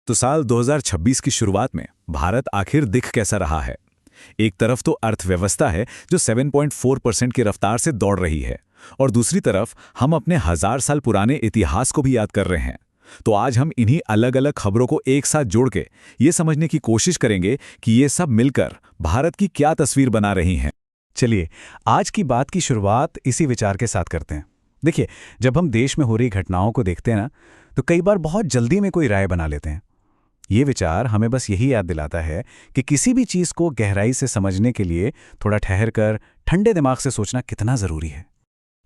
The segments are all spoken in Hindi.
तो साल 2026 की शुरुआत में भारत आखिर दिख कैसा रहा है? एक तरफ तो अर्थव्यवस्था है जो 7.4% की रफ्तार से दौड़ रही है, और दूसरी तरफ हम अपने 1000 साल पुराने इतिहास को भी याद कर रहे हैं। तो आज हम इन्हीं अलग अलग खबरों को एक साथ जोड़ के ये समझने की कोशिश करेंगे कि ये सब मिलकर भारत की क्या तस्वीर बना रही हैं। चलिए, आज की बात की शुरुआत इसी विचार के साथ करते हैं। देखिए, जब हम देश में हो रही घटनाओं को देखते हैं ना, तो कई बार बहुत जल्दी में कोई राय बना लेते हैं। ये विचार हमें बस यही याद दिलाता है कि किसी भी चीज़ को गहराई से समझने के लिए थोड़ा ठहर कर ठंडे दिमाग से सोचना कितना ज़रूरी है।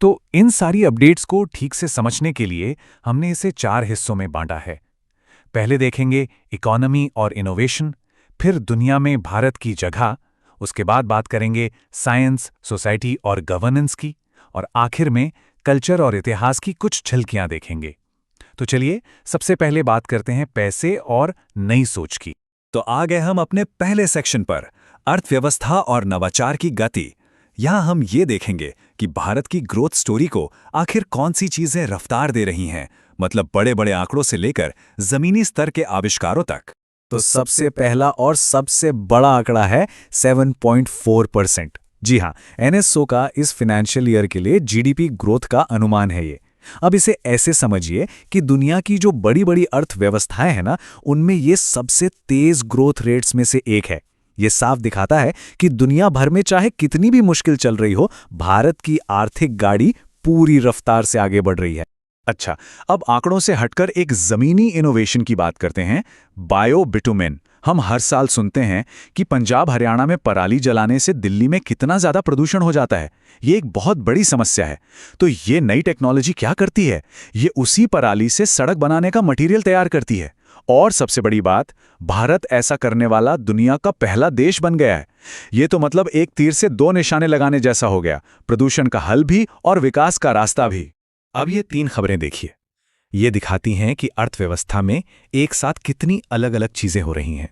तो इन सारी अपडेट्स को ठीक से समझने के लिए हमने इसे 4 हिस्सों में बांटा है। पहले देखेंगे इकोनॉमी और इनोवेशन, फिर दुनिया में भारत की जगह, उसके बाद बात करेंगे साइंस, सोसाइटी और गवर्नेंस की, और आखिर में कल्चर और इतिहास की कुछ झलकियां देखेंगे। तो चलिए, सबसे पहले बात करते हैं पैसे और नई सोच की। तो आ गए हम अपने पहले सेक्शन पर, अर्थव्यवस्था और नवाचार की गति। यहाँ हम ये देखेंगे कि भारत की ग्रोथ स्टोरी को आखिर कौन सी चीजें रफ्तार दे रही हैं, मतलब बड़े बड़े आंकड़ों से लेकर जमीनी स्तर के आविष्कारों तक। तो सबसे पहला और सबसे बड़ा आंकड़ा है 7.4%। जी हाँ, एनएसओ का इस फाइनेंशियल ईयर के लिए जीडीपी ग्रोथ का अनुमान है ये। अब इसे ऐसे समझिए कि दुनिया की जो बड़ी बड़ी अर्थव्यवस्थाएं हैं ना, उनमें ये सबसे तेज ग्रोथ रेट्स में से एक है। ये साफ दिखाता है कि दुनिया भर में चाहे कितनी भी मुश्किल चल रही हो, भारत की आर्थिक गाड़ी पूरी रफ्तार से आगे बढ़ रही है। अच्छा, अब आंकड़ों से हटकर एक जमीनी इनोवेशन की बात करते हैं, बायो बिटुमेन। हम हर साल सुनते हैं कि पंजाब हरियाणा में पराली जलाने से दिल्ली में कितना ज्यादा प्रदूषण हो जाता है। ये एक बहुत बड़ी समस्या है। तो ये नई टेक्नोलॉजी क्या करती है? ये उसी पराली से सड़क बनाने का मटेरियल तैयार करती है। और सबसे बड़ी बात, भारत ऐसा करने वाला दुनिया का पहला देश बन गया है। ये तो मतलब एक तीर से 2 निशाने लगाने जैसा हो गया, प्रदूषण का हल भी और विकास का रास्ता भी। अब ये 3 खबरें देखिए। ये दिखाती हैं कि अर्थव्यवस्था में एक साथ कितनी अलग अलग चीजें हो रही हैं।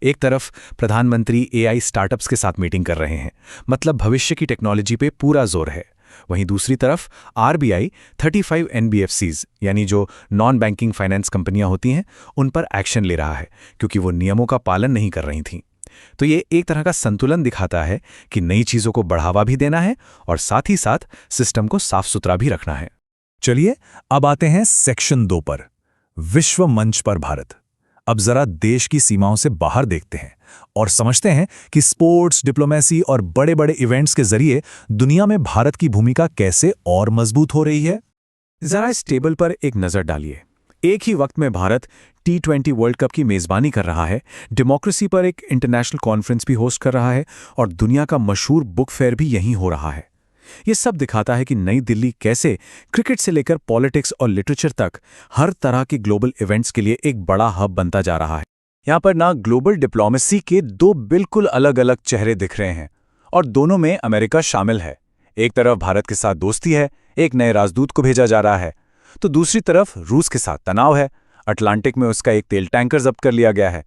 एक तरफ प्रधानमंत्री एआई स्टार्टअप्स के साथ मीटिंग कर रहे हैं, मतलब भविष्य की टेक्नोलॉजी पे पूरा जोर है। वहीं दूसरी तरफ आरबीआई 35 एनबीएफसीज यानी जो नॉन बैंकिंग फाइनेंस कंपनियां होती हैं, उन पर एक्शन ले रहा है क्योंकि वो नियमों का पालन नहीं कर रही थीं। तो ये एक तरह का संतुलन दिखाता है कि नई चीज़ों को बढ़ावा भी देना है और साथ ही साथ सिस्टम को साफ सुथरा भी रखना है। चलिए, अब आते हैं सेक्शन 2 पर, विश्व मंच पर भारत। अब जरा देश की सीमाओं से बाहर देखते हैं और समझते हैं कि स्पोर्ट्स, डिप्लोमेसी और बड़े बड़े इवेंट्स के जरिए दुनिया में भारत की भूमिका कैसे और मजबूत हो रही है। जरा इस टेबल पर एक नजर डालिए। एक ही वक्त में भारत T20 वर्ल्ड कप की मेजबानी कर रहा है, डेमोक्रेसी पर एक इंटरनेशनल कॉन्फ्रेंस भी होस्ट कर रहा है, और दुनिया का मशहूर बुक फेयर भी यहीं हो रहा है। ये सब दिखाता है कि नई दिल्ली कैसे क्रिकेट से लेकर पॉलिटिक्स और लिटरेचर तक हर तरह के ग्लोबल इवेंट्स के लिए एक बड़ा हब बनता जा रहा है। यहाँ पर ना ग्लोबल डिप्लोमेसी के 2 बिल्कुल अलग अलग चेहरे दिख रहे हैं, और दोनों में अमेरिका शामिल है। एक तरफ भारत के साथ दोस्ती है, एक नए राजदूत को भेजा जा रहा है, तो दूसरी तरफ रूस के साथ तनाव है। अटलांटिक में उसका एक तेल टैंकर जब्त कर लिया गया है।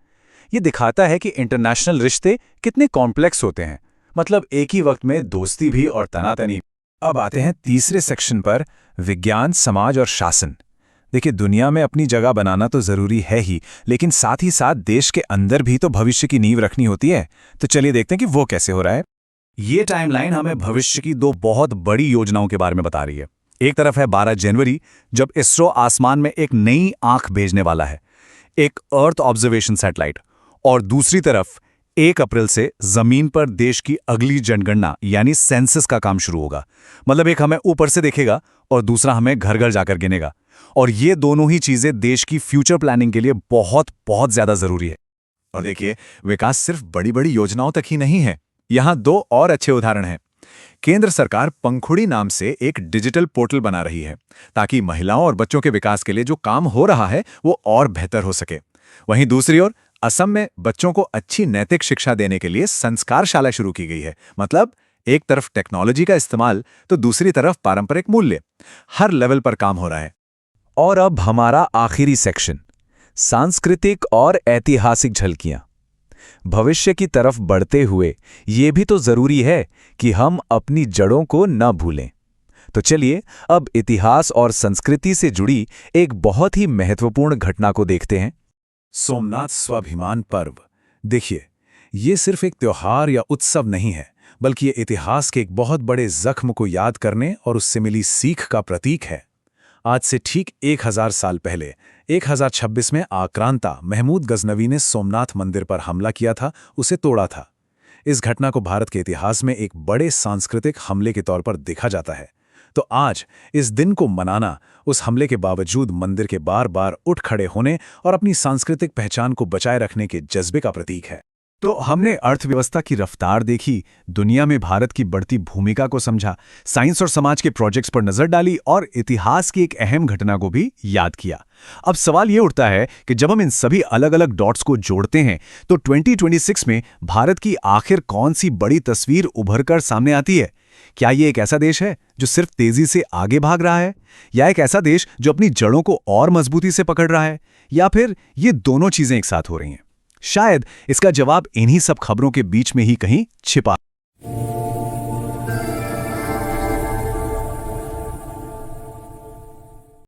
ये दिखाता है कि इंटरनेशनल रिश्ते कितने कॉम्प्लेक्स होते हैं, मतलब एक ही वक्त में दोस्ती भी और तनातनी। अब आते हैं तीसरे सेक्शन पर, विज्ञान, समाज और शासन। देखिए, दुनिया में अपनी जगह बनाना तो जरूरी है ही, लेकिन साथ ही साथ देश के अंदर भी तो भविष्य की नींव रखनी होती है। तो चलिए देखते हैं कि वो कैसे हो रहा है। ये टाइमलाइन हमें भविष्य की 2 बहुत बड़ी योजनाओं के बारे में बता रही है। एक तरफ है 12 जनवरी, जब इसरो आसमान में एक नई आंख भेजने वाला है, एक अर्थ ऑब्जर्वेशन सैटेलाइट, और दूसरी तरफ 1 अप्रैल से जमीन पर देश की अगली जनगणना यानी सेंसस का काम शुरू होगा। मतलब एक हमें ऊपर से देखेगा और दूसरा हमें घर घर जाकर गिनेगा, और ये दोनों ही चीजें देश की फ्यूचर प्लानिंग के लिए बहुत बहुत ज्यादा जरूरी है। और देखिए, विकास सिर्फ बड़ी बड़ी योजनाओं तक ही नहीं है। यहाँ 2 और अच्छे उदाहरण हैं। केंद्र सरकार पंखुड़ी नाम से एक डिजिटल पोर्टल बना रही है, ताकि महिलाओं और बच्चों के विकास के लिए जो काम हो रहा है वो और बेहतर हो सके। वहीं दूसरी ओर असम में बच्चों को अच्छी नैतिक शिक्षा देने के लिए संस्कारशाला शुरू की गई है। मतलब एक तरफ टेक्नोलॉजी का इस्तेमाल तो दूसरी तरफ पारंपरिक मूल्य, हर लेवल पर काम हो रहा है। और अब हमारा आखिरी सेक्शन, सांस्कृतिक और ऐतिहासिक झलकियां। भविष्य की तरफ बढ़ते हुए ये भी तो जरूरी है कि हम अपनी जड़ों को न भूलें। तो चलिए, अब इतिहास और संस्कृति से जुड़ी एक बहुत ही महत्वपूर्ण घटना को देखते हैं। सोमनाथ स्वाभिमान पर्व। देखिए, ये सिर्फ एक त्योहार या उत्सव नहीं है, बल्कि ये इतिहास के एक बहुत बड़े जख्म को याद करने और उससे मिली सीख का प्रतीक है। आज से ठीक 1000 साल पहले 1026 में आक्रांता महमूद गजनवी ने सोमनाथ मंदिर पर हमला किया था, उसे तोड़ा था। इस घटना को भारत के इतिहास में एक बड़े सांस्कृतिक हमले के तौर पर देखा जाता है। तो आज इस दिन को मनाना उस हमले के बावजूद मंदिर के बार बार उठ खड़े होने और अपनी सांस्कृतिक पहचान को बचाए रखने के जज्बे का प्रतीक है। तो हमने अर्थव्यवस्था की रफ्तार देखी, दुनिया में भारत की बढ़ती भूमिका को समझा, साइंस और समाज के प्रोजेक्ट्स पर नजर डाली और इतिहास की एक अहम घटना को भी याद किया। अब सवाल ये उठता है कि जब हम इन सभी अलग अलग डॉट्स को जोड़ते हैं तो 2026 में भारत की आखिर कौन सी बड़ी तस्वीर उभर कर सामने आती है? क्या ये एक ऐसा देश है जो सिर्फ तेजी से आगे भाग रहा है, या एक ऐसा देश जो अपनी जड़ों को और मजबूती से पकड़ रहा है, या फिर ये दोनों चीजें एक साथ हो रही हैं? शायद इसका जवाब इन्हीं सब खबरों के बीच में ही कहीं छिपा